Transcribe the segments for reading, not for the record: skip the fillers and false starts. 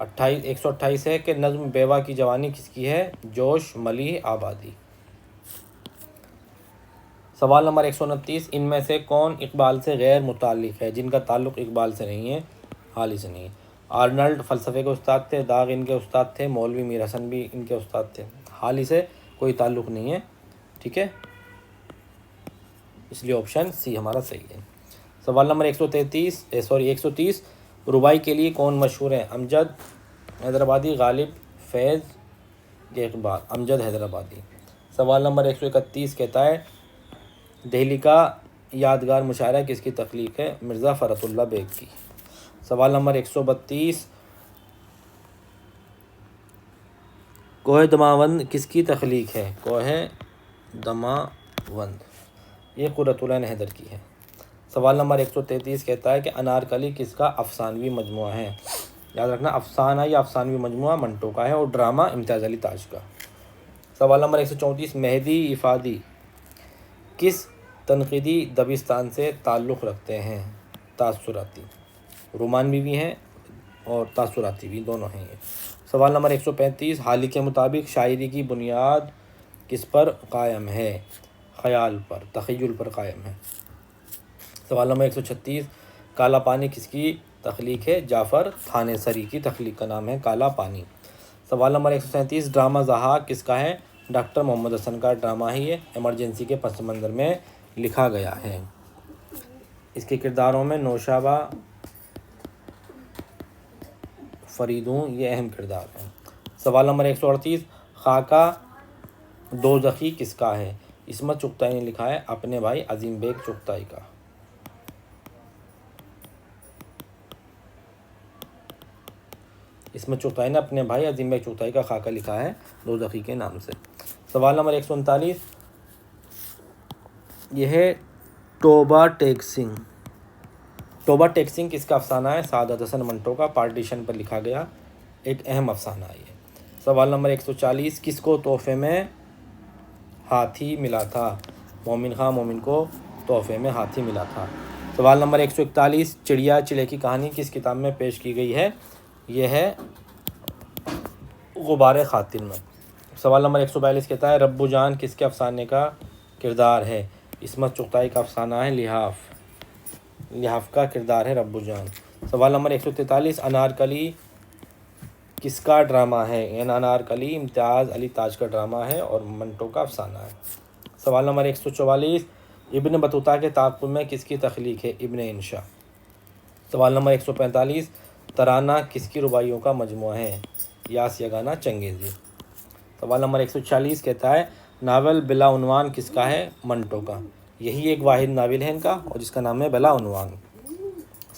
128 ہے کہ نظم بیوہ کی جوانی کس کی ہے؟ جوش ملیح آبادی۔ سوال نمبر 129، ان میں سے کون اقبال سے غیر متعلق ہے؟ جن کا تعلق اقبال سے نہیں ہے، حالی سے نہیں ہے۔ آرنلڈ فلسفے کے استاد تھے، داغ ان کے استاد تھے، مولوی میر حسن بھی ان کے استاد تھے۔ حالی سے کوئی تعلق نہیں ہے، ٹھیک ہے، اس لیے آپشن سی ہمارا صحیح ہے۔ سوال نمبر 130 ربائی کے لیے کون مشہور ہے؟ امجد حیدرآبادی، غالب، فیض کے اقبال۔ امجد حیدرآبادی۔ سوال نمبر 131 کہتا ہے دہلی کا یادگار مشاعرہ کس کی تخلیق ہے؟ مرزا فرت اللہ بیگ کی۔ سوال نمبر 132 کوہ دماوند کس کی تخلیق ہے؟ کوہ دماوند یہ قرۃ العین حیدر کی ہے۔ سوال نمبر 133 کہتا ہے کہ انارکلی کس کا افسانوی مجموعہ ہے؟ یاد رکھنا افسانہ یا افسانوی مجموعہ منٹو کا ہے اور ڈرامہ امتیاز علی تاج کا۔ سوال نمبر 134 مہدی افادی کس تنقیدی دبستان سے تعلق رکھتے ہیں؟ تاثراتی، رومانوی بھی ہیں اور تاثراتی بھی، دونوں ہیں یہ۔ سوال نمبر 135 حالی کے مطابق شاعری کی بنیاد کس پر قائم ہے؟ خیال پر، تخیل پر قائم ہے۔ سوال نمبر 136 کالا پانی کس کی تخلیق ہے؟ جعفر تھانیسری کی تخلیق کا نام ہے کالا پانی۔ سوال نمبر 137 ڈرامہ ضحاک کس کا ہے؟ ڈاکٹر محمد حسن کا ڈرامہ ہی یہ ایمرجنسی کے پس منظر میں لکھا گیا ہے۔ اس کے کرداروں میں نوشابہ، فریدون یہ اہم کردار ہیں۔ سوال نمبر 138 خاکہ دوزخی کس کا ہے؟ عصمت چغتائی نے لکھا ہے اپنے بھائی عظیم بیگ چغتائی کا۔ عصمت چغتائی نے اپنے بھائی عظیم بیگ چغتائی کا خاکہ لکھا ہے دوزخی کے نام سے۔ سوال نمبر 139 یہ ہے توبہ ٹیک سنگھ۔ توبہ ٹیک سنگھ کس کا افسانہ ہے؟ سعادت حسن منٹو کا، پارٹیشن پر لکھا گیا ایک اہم افسانہ ہے یہ۔ سوال نمبر 140 کس کو تحفے میں ہاتھی ملا تھا؟ مومن خان مومن کو تحفے میں ہاتھی ملا تھا۔ سوال نمبر 141 چڑیا چڑے کی کہانی کس کتاب میں پیش کی گئی ہے؟ یہ ہے غبار خاطر میں۔ سوال نمبر 142 کہتا ہے ربو جان کس کے افسانے کا کردار ہے؟ عصمت چغتائی کا افسانہ ہے لحاف کا کردار ہے ربو جان۔ سوال نمبر 143 انارکلی کس کا ڈرامہ ہے؟ انارکلی امتیاز علی تاج کا ڈرامہ ہے اور منٹو کا افسانہ ہے۔ سوال نمبر 144 ابن بطوطہ کے تعاقب میں کس کی تخلیق ہے؟ ابن انشا۔ سوال نمبر 145 ترانہ کس کی رباعیوں کا مجموعہ ہے؟ یاس یگانہ چنگیزی۔ سوال نمبر 146 کہتا ہے ناول بلا عنوان کس کا ہے؟ منٹو کا، یہی ایک واحد ناول ہے ان کا اور جس کا نام ہے بلا عنوان۔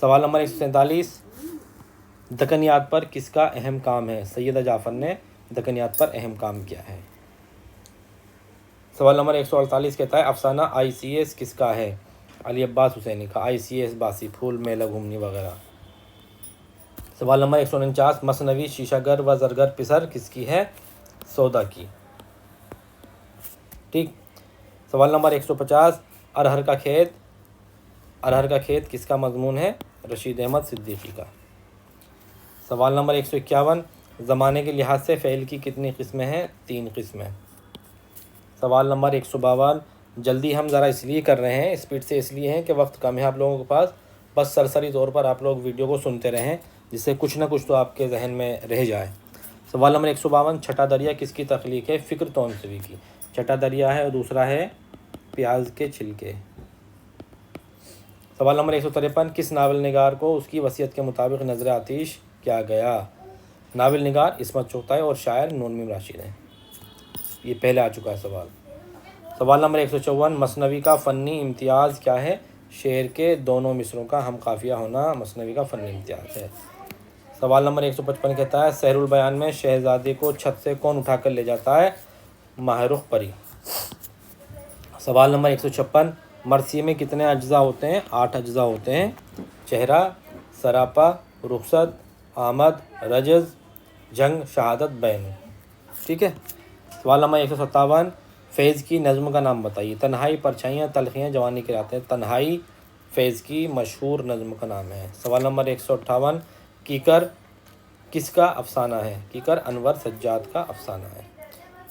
سوال نمبر 147 دکنیات پر کس کا اہم کام ہے؟ سیدہ جعفر نے دکنیات پر اہم کام کیا ہے۔ سوال نمبر 148 کہتا ہے افسانہ ICS کس کا ہے؟ علی عباس حسینی کا، ICS باسی پھول میلہ گھومنی وغیرہ۔ سوال نمبر 149 مثنوی شیشہ گر و زرگر پسر کس کی ہے؟ سودا کی، ٹھیک۔ سوال نمبر 150 ارہر کا کھیت کس کا مضمون ہے؟ رشید احمد صدیقی کا۔ سوال نمبر 151 زمانے کے لحاظ سے فعل کی کتنی قسمیں ہیں؟ 3 قسمیں۔ سوال نمبر 152 جلدی ہم ذرا اس لیے کر رہے ہیں، اسپیڈ سے اس لیے ہیں کہ وقت کم ہے آپ لوگوں کے پاس، بس سرسری طور پر آپ لوگ ویڈیو کو سنتے رہیں جس سے کچھ نہ کچھ تو آپ کے ذہن میں رہ جائے۔ سوال نمبر 152 چھٹا دریا کس کی تخلیق ہے؟ فکر تونسوی کی۔ چھٹا دریا ہے اور دوسرا ہے پیاز کے چھلکے۔ سوال نمبر 153 کس ناول نگار کو اس کی وصیت کے مطابق نظر آتش کیا گیا؟ ناول نگار عصمت چغتائی اور شاعر نون میم راشد ہیں، یہ پہلے آ چکا ہے سوال۔ سوال نمبر 154 مثنوی کا فنی امتیاز کیا ہے؟ شعر کے دونوں مصروں کا ہم قافیہ ہونا مثنوی کا فنی امتیاز ہے۔ سوال نمبر 155 کہتا ہے سحر البیان میں شہزادے کو چھت سے کون اٹھا کر لے جاتا ہے؟ ماہ رخ پری۔ سوال نمبر 156 مرثیے میں کتنے اجزاء ہوتے ہیں؟ 8 اجزاء ہوتے ہیں، چہرہ، سراپا، رخصت، آمد، رجز، جنگ، شہادت، بین، ٹھیک ہے۔ سوال نمبر 157 فیض کی نظم کا نام بتائیے۔ تنہائی، پرچھائیاں، تلخیاں، جوانی کی راتیں۔ تنہائی فیض کی مشہور نظم کا نام ہے۔ سوال نمبر 158 کیکر کس کا افسانہ ہے؟ کیکر انور سجاد کا افسانہ ہے۔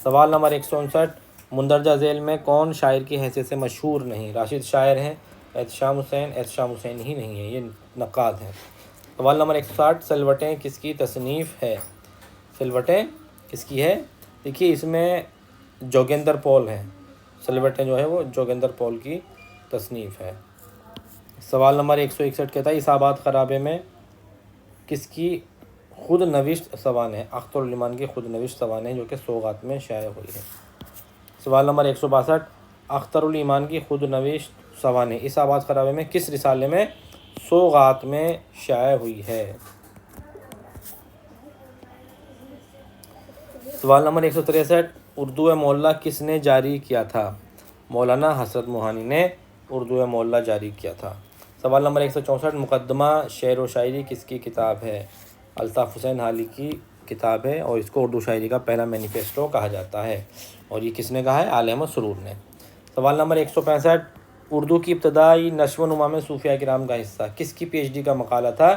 سوال نمبر 159، مندرجہ ذیل میں کون شاعر کی حیثیت سے مشہور نہیں؟ راشد شاعر ہیں، احتشام حسین ہی نہیں ہے، یہ نقاد ہیں۔ سوال نمبر 160، سلوٹیں کس کی تصنیف ہے؟ سلوٹیں کس کی ہے؟ دیکھیے اس میں جوگیندر پال ہیں، سلوٹیں جو ہے وہ جوگیندر پال کی تصنیف ہے۔ سوال نمبر 161 کہتا ہے اس آباد خرابے میں کس کی خود نوشت سوانح؟ اختر الایمان کی خود نوشت سوانح جو کہ سوغات میں شائع ہوئی ہے۔ سوال نمبر 162، اختر الایمان کی خود نوشت سوانح اس آباد خرابے میں کس رسالے میں سوغات میں شائع ہوئی ہے؟ سوال نمبر 163، اردو معلّہ کس نے جاری کیا تھا؟ مولانا حسرت موہانی نے اردو معلّہ جاری کیا تھا۔ سوال نمبر 164، مقدمہ شعر و شاعری کس کی کتاب ہے؟ الطاف حسین حالی کی کتاب ہے اور اس کو اردو شاعری کا پہلا مینیفیسٹو کہا جاتا ہے، اور یہ کس نے کہا ہے؟ آل احمد سرور نے۔ سوال نمبر 165، اردو کی ابتدائی نشو و نما میں صوفیہ کرام کا حصہ کس کی پی ایچ ڈی کا مقالہ تھا؟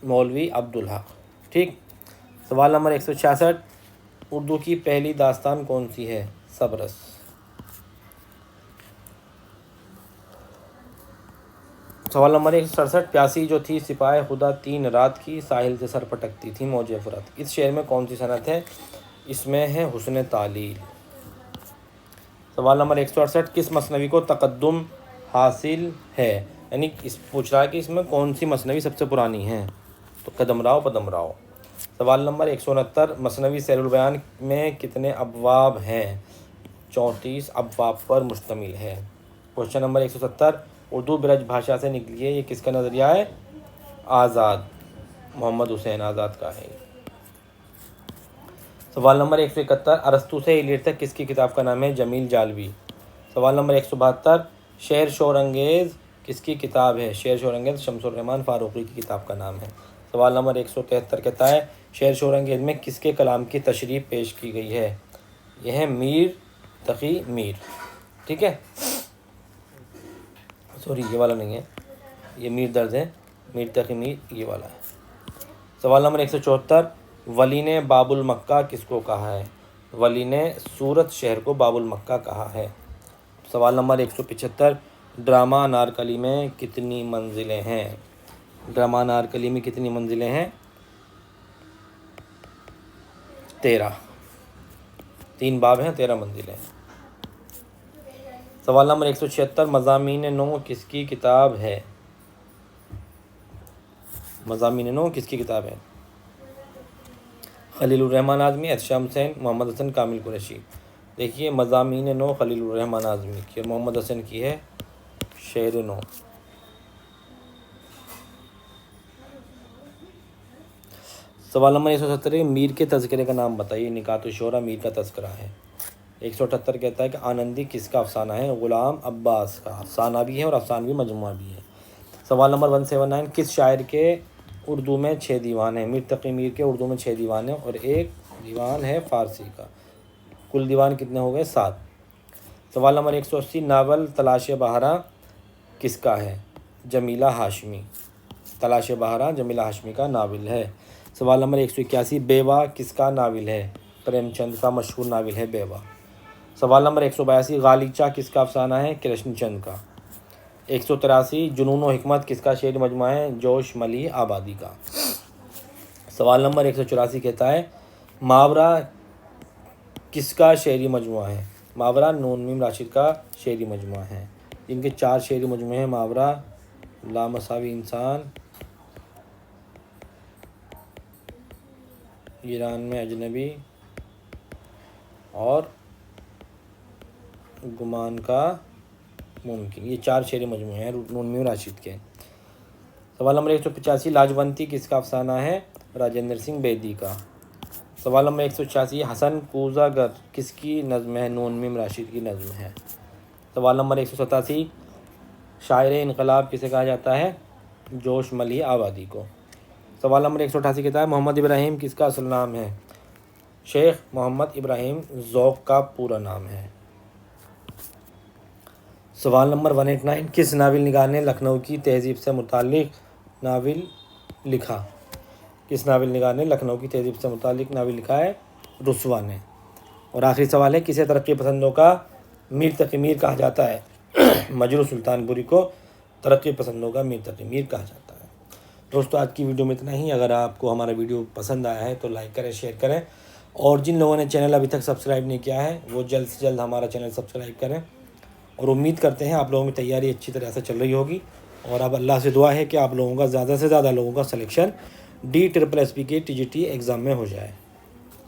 مولوی عبدالحق، ٹھیک۔ سوال نمبر 166، اردو کی پہلی داستان کون سی ہے؟ صبرس۔ سوال نمبر 167، پیاسی جو تھی سپاہ خدا 3 رات کی، ساحل سے سر پٹکتی تھی موج فرات، اس شعر میں کون سی صنعت ہے؟ اس میں ہے حسن تعلیل۔ سوال نمبر 168، کس مثنوی کو تقدم حاصل ہے؟ یعنی اس پوچھ رہا ہے کہ اس میں کون سی مثنوی سب سے پرانی ہے، تو قدم راؤ پدم راؤ۔ سوال نمبر 169، مثنوی سیر البیان میں کتنے ابواب ہیں؟ 34 ابواب پر مشتمل ہے۔ کوشچن نمبر 170، اردو برج بھاشا سے نکلی ہے، یہ کس کا نظریہ ہے؟ آزاد، محمد حسین آزاد کا ہے۔ سوال نمبر 171، ارسطو سے ایلیٹ تک کس کی کتاب کا نام ہے؟ جمیل جالوی۔ سوال نمبر 172، شعر شور انگیز کس کی کتاب ہے؟ شعر شور انگیز شمس الرحمن فاروقی کی کتاب کا نام ہے۔ سوال نمبر 173 کہتا ہے شعر شور انگیز میں کس کے کلام کی تشریح پیش کی گئی ہے؟ یہ ہے میر تقی میر، ٹھیک ہے، سوری یہ والا نہیں ہے، یہ میر درد ہے، میر تقی میر یہ والا ہے۔ سوال نمبر 174، ولی نے باب المکہ کس کو کہا ہے؟ ولی نے سورت شہر کو باب المکہ کہا ہے۔ سوال نمبر 175، ڈرامہ انارکلی میں کتنی منزلیں ہیں؟ ڈرامہ انارکلی میں کتنی منزلیں ہیں؟ 13، 3 باب ہیں، 13 منزلیں ہیں۔ سوال نمبر 176، مضامین نو کس کی کتاب ہے؟ مضامین نو کس کی کتاب ہے؟ خلیل الرحمن اعظمی، احتشام حسین، محمد حسن کامل قریشی۔ دیکھیے مضامین نو خلیل الرحمن اعظمی کی اور محمد حسن کی ہے شعر نو۔ سوال نمبر 170، میر کے تذکرے کا نام بتائیے۔ نکات الشعراء میر کا تذکرہ ہے۔ 178 کہتا ہے کہ آنندی کس کا افسانہ ہے؟ غلام عباس کا افسانہ بھی ہے اور افسانوی مجموعہ بھی ہے۔ سوال نمبر 179، کس شاعر کے اردو میں 6 دیوان ہیں؟ میر تقی میر کے اردو میں 6 دیوان ہیں اور 1 دیوان ہے فارسی کا۔ کل دیوان کتنے ہو گئے؟ 7۔ سوال نمبر 180، ناول تلاش بہارا کس کا ہے؟ جمیلہ ہاشمی۔ تلاش بہارا جمیلہ ہاشمی کا ناول ہے۔ سوال نمبر 181، بیوہ کس کا ناول ہے؟ پریم چند کا مشہور ناول ہے بیوہ۔ سوال نمبر 182، غالیچہ کس کا افسانہ ہے؟ کرشن چند کا۔ 183، جنون و حکمت کس کا شعری مجموعہ ہے؟ جوش ملیح آبادی کا۔ سوال نمبر 184 کہتا ہے محاورہ کس کا شعری مجموعہ ہے؟ محاورہ نون میم راشد کا شعری مجموعہ ہے، جن کے 4 شعری مجموعے ہیں، محاورہ، لامساوی انسان، ایران میں اجنبی اور گمان کا ممکن، یہ 4 شعری مجموعے ہیں نون میم راشد کے۔ سوال نمبر 185، لاجونتی کس کا افسانہ ہے؟ راجندر سنگھ بیدی کا۔ سوال نمبر 186، حسن کوزہ گر کس کی نظم ہے؟ نون میم راشد کی نظم ہے۔ سوال نمبر 187، شاعر انقلاب کسے کہا جاتا ہے؟ جوش ملیح آبادی کو۔ سوال نمبر 188 کہتا ہے محمد ابراہیم کس کا اصل نام ہے؟ شیخ محمد ابراہیم ذوق کا پورا نام ہے۔ سوال نمبر 189، کس ناول نگار نے لکھنؤ کی تہذیب سے متعلق ناول لکھا؟ کس ناول نگار نے لکھنؤ کی تہذیب سے متعلق ناول لکھا ہے؟ رسوا نے۔ اور آخری سوال ہے، کسے ترقی پسندوں کا میر تقی میر کہا جاتا ہے؟ مجروح سلطان پوری کو ترقی پسندوں کا میر تقی میر کہا جاتا ہے۔ دوستو آج کی ویڈیو میں اتنا ہی۔ اگر آپ کو ہمارا ویڈیو پسند آیا ہے تو لائک کریں، شیئر کریں، اور جن لوگوں نے چینل ابھی تک سبسکرائب نہیں کیا ہے وہ جلد سے جلد ہمارا چینل سبسکرائب کریں، اور امید کرتے ہیں آپ لوگوں کی تیاری اچھی طرح سے چل رہی ہوگی، اور اب اللہ سے دعا ہے کہ آپ لوگوں کا زیادہ سے زیادہ لوگوں کا سلیکشن DSSB کے TGT ایگزام میں ہو جائے۔